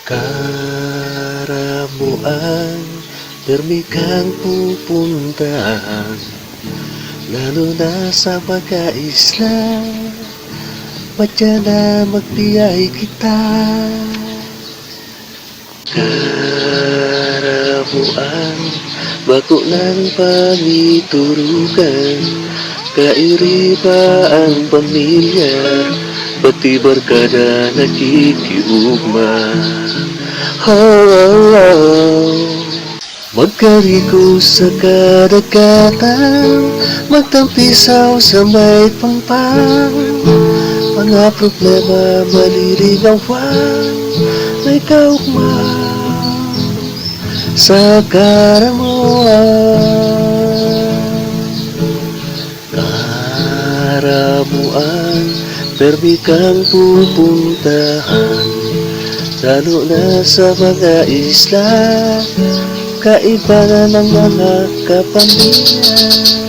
Karamuan, permi kang pupuntahan, lalo na sa pagkaisla, madya na magbiyahe kita. Karamuan, bako ng pangiturukan, kairi pa ang pamilya, pati barkada nakikiugma. Magkariko sa kadagatan, magtampisaw sa may pangpang, mga problema maliligawan, may kaugma sa karamuan. Karamuan, permi kang pupuntahan, lalo na sa mga isla, kaiba na ng mga kapamilya.